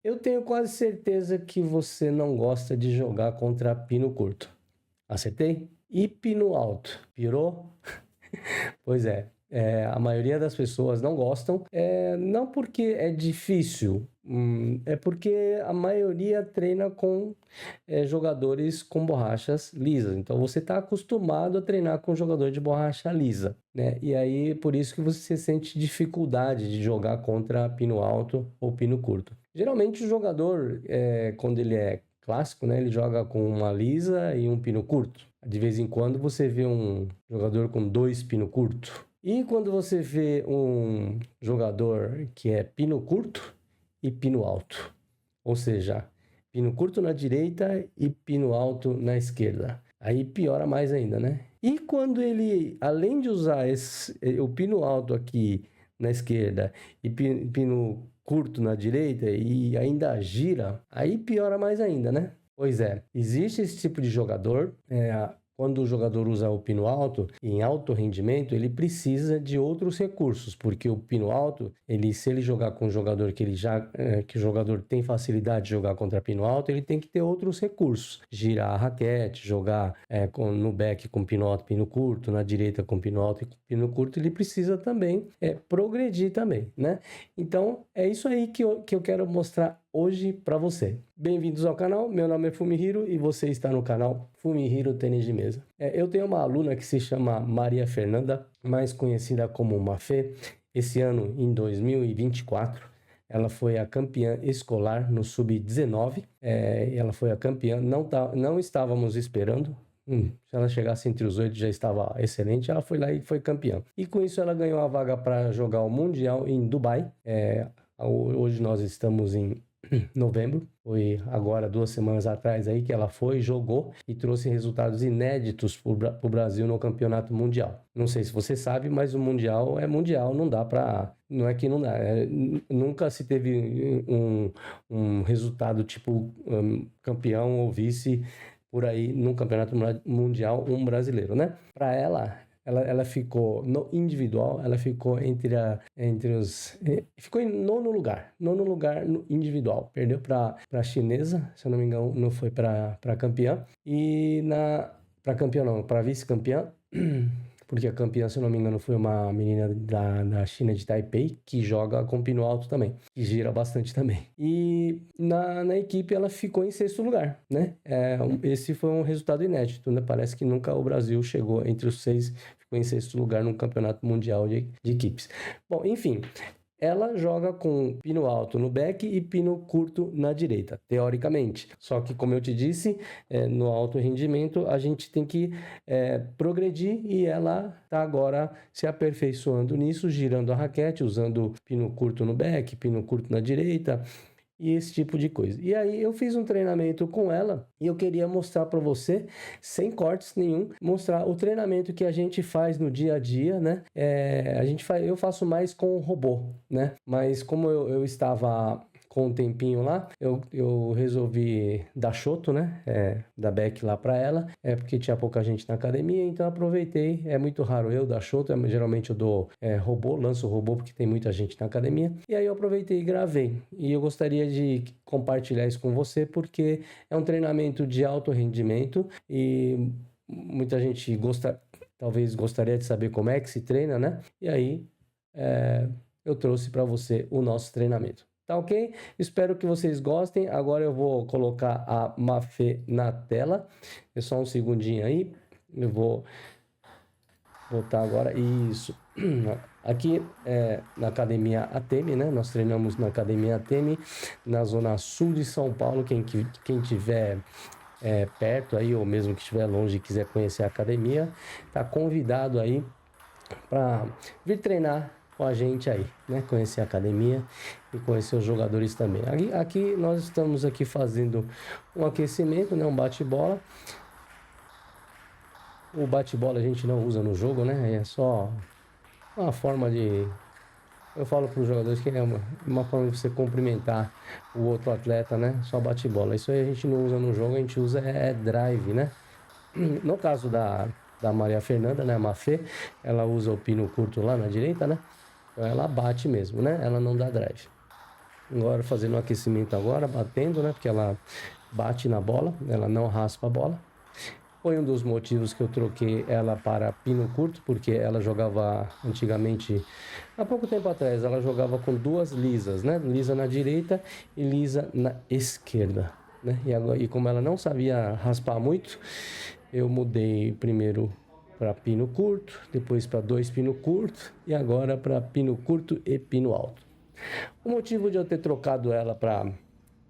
Eu tenho quase certeza que você não gosta de jogar contra pino curto. Acertei? E pino alto? Pirou? Pois é, a maioria das pessoas não gostam, não porque é difícil, é porque a maioria treina com jogadores com borrachas lisas. Então você está acostumado a treinar com jogador de borracha lisa, né? E aí por isso que você sente dificuldade de jogar contra pino alto ou pino curto. Geralmente o jogador, quando ele é clássico, né? Ele joga com uma lisa e um pino curto. De vez em quando você vê um jogador com dois pino curto. E quando você vê um jogador que é pino curto e pino alto, ou seja, pino curto na direita e pino alto na esquerda. Aí piora mais ainda, né? E quando ele, além de usar o pino alto aqui na esquerda e pino curto na direita e ainda gira, aí piora mais ainda, né? Pois é, existe esse tipo de jogador. Quando o jogador usa o pino alto em alto rendimento, ele precisa de outros recursos, porque o pino alto, se ele jogar com um jogador que o jogador tem facilidade de jogar contra pino alto, ele tem que ter outros recursos, girar a raquete, jogar no back com pino alto, pino curto, na direita com pino alto e pino curto, ele precisa também progredir também, né? Então é isso aí que eu quero mostrar hoje para você. Bem-vindos ao canal, meu nome é Fumihiro e você está no canal Fumihiro Tênis de Mesa. Eu tenho uma aluna que se chama Maria Fernanda, mais conhecida como Mafê. Esse ano, em 2024, ela foi a campeã escolar no Sub-19. Ela foi a campeã, não estávamos esperando. Se ela chegasse entre os 8 já estava excelente, ela foi lá e foi campeã. E com isso ela ganhou a vaga para jogar o Mundial em Dubai. Hoje nós estamos em novembro, foi agora 2 semanas atrás aí que ela foi, jogou e trouxe resultados inéditos para o Brasil no campeonato mundial. Não sei se você sabe, mas o mundial é mundial, não é que não dá, nunca se teve um resultado tipo campeão ou vice por aí no campeonato mundial, um brasileiro, né? Para ela ficou no individual, ela ficou ficou em nono lugar no individual, perdeu para a chinesa, se eu não me engano, não foi para campeã, e para campeã não, para vice-campeã, porque a campeã, se eu não me engano, foi uma menina da China de Taipei, que joga com pino alto também, que gira bastante também. E na equipe ela ficou em sexto lugar, né? Esse foi um resultado inédito, né? Parece que nunca o Brasil chegou entre os 6, ficou em sexto lugar no campeonato mundial de equipes. Bom, enfim, ela joga com pino alto no back e pino curto na direita, teoricamente. Só que, como eu te disse, no alto rendimento a gente tem que progredir e ela está agora se aperfeiçoando nisso, girando a raquete, usando pino curto no back, pino curto na direita e esse tipo de coisa. E aí eu fiz um treinamento com ela e eu queria mostrar para você, sem cortes nenhum, mostrar o treinamento que a gente faz no dia a dia, né? Eu faço mais com o robô, né? Mas como eu estava com um tempinho lá, eu resolvi dar choto, né? Dar back lá para ela, porque tinha pouca gente na academia, então aproveitei. É muito raro eu dar choto, geralmente eu dou robô, lanço robô porque tem muita gente na academia. E aí eu aproveitei e gravei. E eu gostaria de compartilhar isso com você porque é um treinamento de alto rendimento e muita gente talvez gostaria de saber como é que se treina, né? E aí eu trouxe para você o nosso treinamento. Tá ok? Espero que vocês gostem. Agora eu vou colocar a Mafê na tela. É só um segundinho aí. Eu vou botar agora. Isso. Aqui na Academia ATM, né? Nós treinamos na Academia ATM, na zona sul de São Paulo. Quem tiver perto aí, ou mesmo que estiver longe e quiser conhecer a academia, tá convidado aí para vir treinar com a gente aí, né? Conhecer a academia e conhecer os jogadores também. Aqui nós estamos aqui fazendo um aquecimento, né? Um bate-bola. O bate-bola a gente não usa no jogo, né? É só uma forma de... Eu falo para os jogadores que é uma forma de você cumprimentar o outro atleta, né? Só bate-bola. Isso aí a gente não usa no jogo, a gente usa drive, né? No caso da Maria Fernanda, né? A Mafê, ela usa o pino curto lá na direita, né? Então ela bate mesmo, né? Ela não dá drive. agora fazendo um aquecimento agora, batendo, né? Porque ela bate na bola, ela não raspa a bola. Foi um dos motivos que eu troquei ela para pino curto, porque ela jogava antigamente, há pouco tempo atrás, ela jogava com duas lisas, né? Lisa na direita e lisa na esquerda, né? E como ela não sabia raspar muito, eu mudei primeiro para pino curto, depois para dois pino curto e agora para pino curto e pino alto. O motivo de eu ter trocado ela para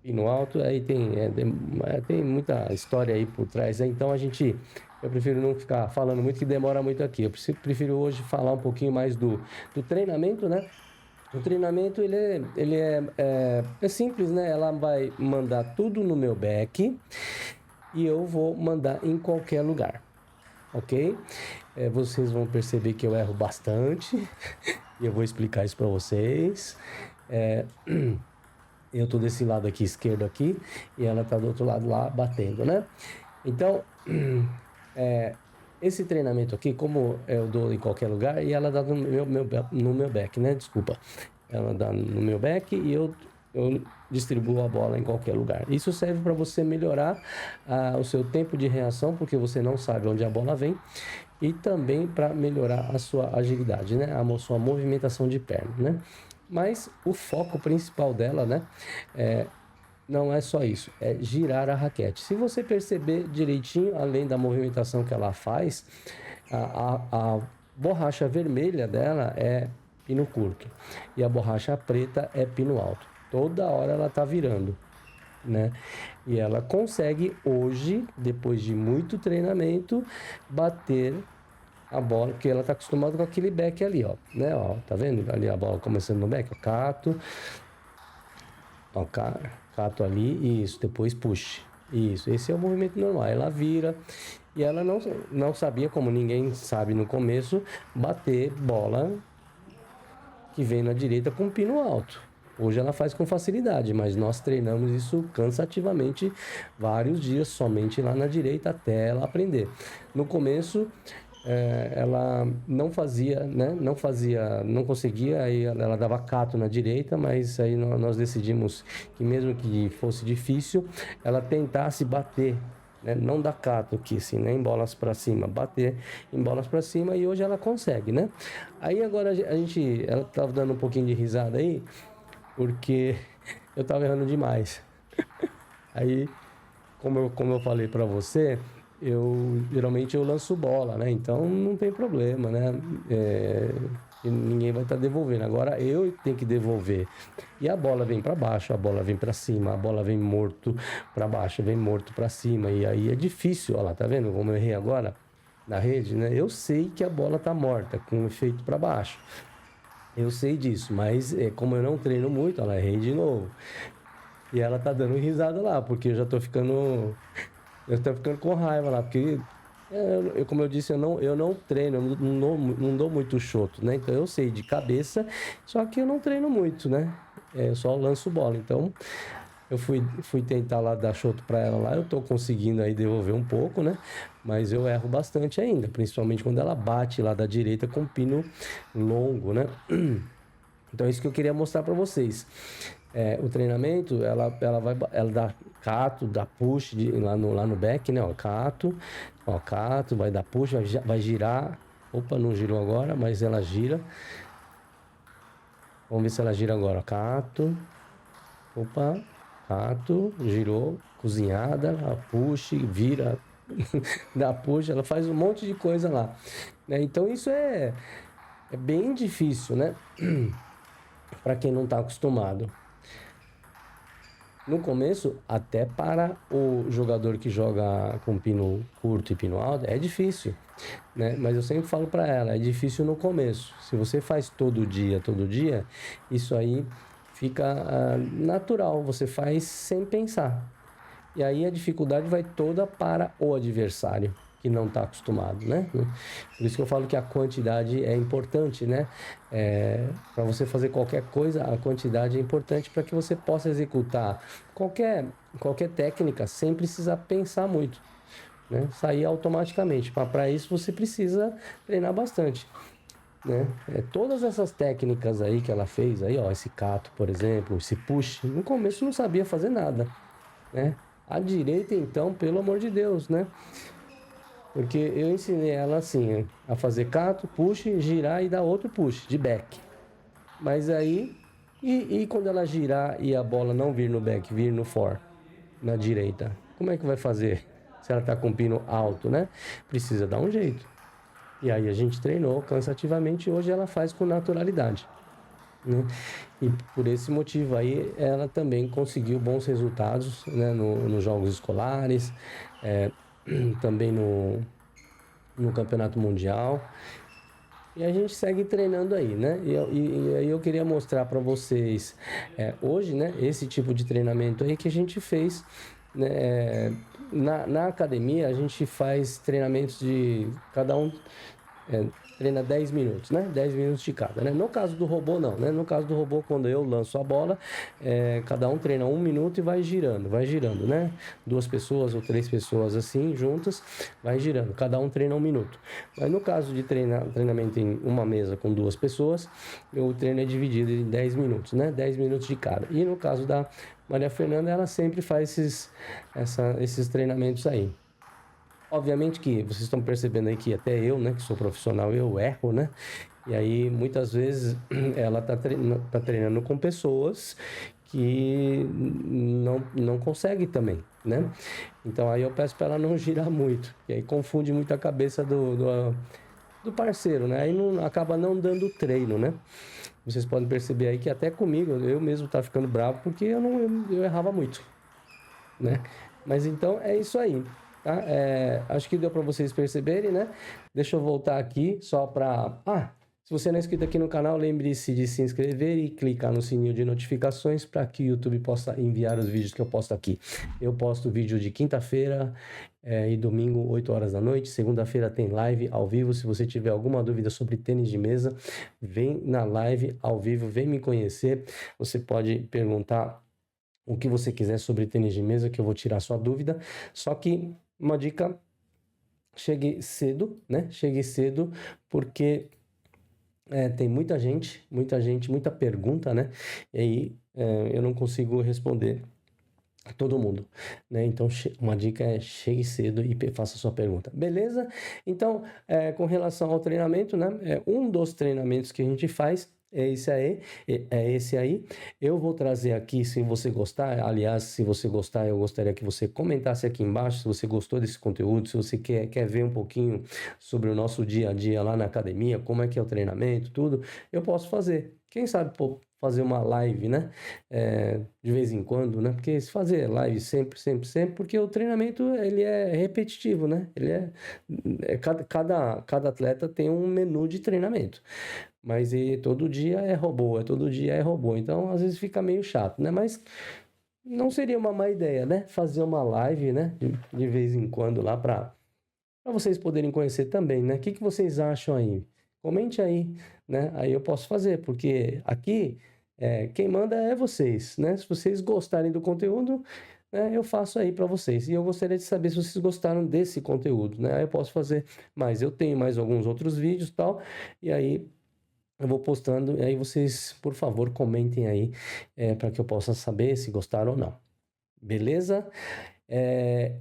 pino alto, aí tem muita história aí por trás, né? Então eu prefiro não ficar falando muito, que demora muito aqui. Eu prefiro hoje falar um pouquinho mais do treinamento, né? O treinamento, ele é simples, né? Ela vai mandar tudo no meu back e eu vou mandar em qualquer lugar, ok? Vocês vão perceber que eu erro bastante e eu vou explicar isso para vocês. Eu tô desse lado aqui, esquerdo aqui, e ela tá do outro lado lá, batendo, né? Então, esse treinamento aqui, como eu dou em qualquer lugar, e ela dá no meu back, né? Desculpa. Ela dá no meu back e eu distribuo a bola em qualquer lugar. Isso serve para você melhorar o seu tempo de reação, porque você não sabe onde a bola vem, e também para melhorar a sua agilidade, né? A sua movimentação de perna, né? Mas o foco principal dela, né? Não é só isso, é girar a raquete. Se você perceber direitinho, além da movimentação que ela faz, a borracha vermelha dela é pino curto e a borracha preta é pino alto. Toda hora ela tá virando, né? E ela consegue hoje, depois de muito treinamento, bater a bola, porque ela tá acostumada com aquele back ali, ó, né? Ó, tá vendo? Ali a bola começando no back, ó, cato, ó, cato ali, isso, depois push. Isso, esse é o movimento normal. Ela vira e ela não sabia, como ninguém sabe no começo, bater bola que vem na direita com pino alto. Hoje ela faz com facilidade, mas nós treinamos isso cansativamente vários dias somente lá na direita até ela aprender. No começo, ela não fazia, né? Não conseguia, aí ela dava cato na direita, mas aí nós decidimos que mesmo que fosse difícil, ela tentasse bater, né? Não dar cato aqui, assim, né? Em bolas para cima, bater em bolas para cima, e hoje ela consegue, né? Aí agora ela tava dando um pouquinho de risada aí, porque eu tava errando demais. Aí, como eu falei para você, geralmente eu lanço bola, né? Então não tem problema, né? E ninguém vai estar devolvendo. Agora eu tenho que devolver. E a bola vem para baixo, a bola vem para cima, a bola vem morto para baixo, vem morto para cima. E aí é difícil, olha lá, tá vendo como eu errei agora na rede, né? Eu sei que a bola tá morta, com efeito para baixo. Eu sei disso, mas como eu não treino muito, ela errei de novo. E ela tá dando risada lá, porque eu tô ficando com raiva lá, porque como eu disse, eu não treino, eu não dou muito choto, né? Então eu sei de cabeça, só que eu não treino muito, né? Eu só lanço bola. Então eu fui tentar lá dar choto para ela lá, eu tô conseguindo aí devolver um pouco, né? Mas eu erro bastante ainda, principalmente quando ela bate lá da direita com pino longo, né? Então é isso que eu queria mostrar para vocês. O treinamento, ela dá cato, dá push lá no back, né? Ó, cato, vai dar push, vai girar. Opa, não girou agora, mas ela gira. Vamos ver se ela gira agora. Cato, opa, cato, girou, cozinhada, a push, vira, dá push, ela faz um monte de coisa lá, né? Então isso é bem difícil, né? Para quem não está acostumado. No começo, até para o jogador que joga com pino curto e pino alto, é difícil, né? Mas eu sempre falo para ela, é difícil no começo. Se você faz todo dia, isso aí fica natural, você faz sem pensar. E aí a dificuldade vai toda para o adversário, que não está acostumado, né? Por isso que eu falo que a quantidade é importante, né? Para você fazer qualquer coisa, a quantidade é importante para que você possa executar qualquer técnica sem precisar pensar muito, né? Sair automaticamente. Para isso você precisa treinar bastante. né? Todas essas técnicas aí que ela fez, aí, ó, esse cato, por exemplo, esse push, no começo não sabia fazer nada, né? A direita, então, pelo amor de Deus, né? Porque eu ensinei ela assim, a fazer cato, push, girar e dar outro push, de back. Mas aí, e quando ela girar e a bola não vir no back, vir no for, na direita, como é que vai fazer? Se ela tá com o pino alto, né? Precisa dar um jeito. E aí a gente treinou cansativamente e hoje ela faz com naturalidade, né? E por esse motivo aí ela também conseguiu bons resultados, né? Nos jogos escolares, também no campeonato mundial. E a gente segue treinando aí, né? E aí eu queria mostrar para vocês hoje, né? Esse tipo de treinamento aí que a gente fez, né? Na academia a gente faz treinamentos de cada um treina 10 minutos, né? 10 minutos de cada, né? No caso do robô, não, né? No caso do robô, quando eu lanço a bola, cada um treina 1 minuto e vai girando, né? 2 pessoas ou 3 pessoas assim, juntas, vai girando. Cada um treina 1 minuto. Mas no caso de treinamento em uma mesa com 2 pessoas, o treino é dividido em 10 minutos, né? 10 minutos de cada. E no caso da Maria Fernanda, ela sempre faz esses treinamentos aí. Obviamente que vocês estão percebendo aí que até eu, né, que sou profissional, eu erro, né? E aí, muitas vezes, ela tá treinando com pessoas que não conseguem também, né? Então, aí eu peço para ela não girar muito, e aí confunde muito a cabeça do parceiro, né? Aí não, acaba não dando treino, né? Vocês podem perceber aí que até comigo, eu mesmo tá ficando bravo porque eu errava muito, né? Mas então é isso aí, tá? Acho que deu para vocês perceberem, né? Deixa eu voltar aqui só para... se você não é inscrito aqui no canal, lembre-se de se inscrever e clicar no sininho de notificações para que o YouTube possa enviar os vídeos que eu posto aqui. Eu posto vídeo de quinta-feira e domingo, 8 horas da noite. Segunda-feira tem live ao vivo. Se você tiver alguma dúvida sobre tênis de mesa, vem na live ao vivo, vem me conhecer. Você pode perguntar o que você quiser sobre tênis de mesa, que eu vou tirar sua dúvida. Só que uma dica, chegue cedo, né? Chegue cedo, porque tem muita gente, muita pergunta, né? E aí eu não consigo responder a todo mundo, né? Então uma dica é chegue cedo e faça sua pergunta, beleza? Então, com relação ao treinamento, né? Um dos treinamentos que a gente faz é esse aí. Eu vou trazer aqui, se você gostar. Aliás, se você gostar, eu gostaria que você comentasse aqui embaixo se você gostou desse conteúdo, se você quer ver um pouquinho sobre o nosso dia a dia lá na academia, como é que é o treinamento, tudo. Eu posso fazer. Quem sabe, fazer uma live, né? De vez em quando, né? Porque se fazer live sempre, porque o treinamento, ele é repetitivo, né? Ele cada atleta tem um menu de treinamento. Mas todo dia é robô, todo dia é robô. Então, às vezes fica meio chato, né? Mas não seria uma má ideia, né? Fazer uma live, né? De vez em quando lá para vocês poderem conhecer também, né? O que vocês acham aí? Comente aí, né? Aí eu posso fazer, porque aqui quem manda é vocês, né? Se vocês gostarem do conteúdo, né, eu faço aí para vocês. E eu gostaria de saber se vocês gostaram desse conteúdo, né? Aí eu posso fazer mais. Eu tenho mais alguns outros vídeos e tal, e aí eu vou postando, e aí vocês, por favor, comentem aí para que eu possa saber se gostaram ou não. Beleza?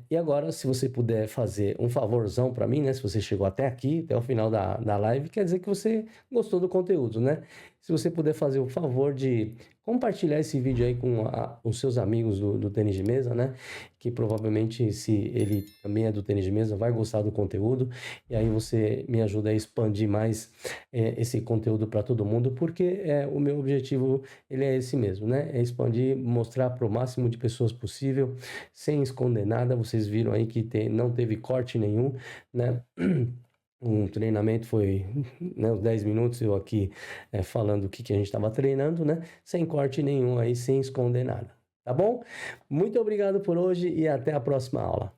E agora, se você puder fazer um favorzão para mim, né? Se você chegou até aqui, até o final da live, quer dizer que você gostou do conteúdo, né? Se você puder fazer o favor de compartilhar esse vídeo aí com os seus amigos do tênis de mesa, né? Que provavelmente, se ele também é do tênis de mesa, vai gostar do conteúdo. E aí você me ajuda a expandir mais esse conteúdo para todo mundo, porque o meu objetivo, ele é esse mesmo, né? É expandir, mostrar para o máximo de pessoas possível, sem esconder nada. Vocês viram aí que não teve corte nenhum, né? Um treinamento foi, né, uns 10 minutos eu aqui falando o que a gente estava treinando, né? Sem corte nenhum aí, sem esconder nada. Tá bom? Muito obrigado por hoje e até a próxima aula.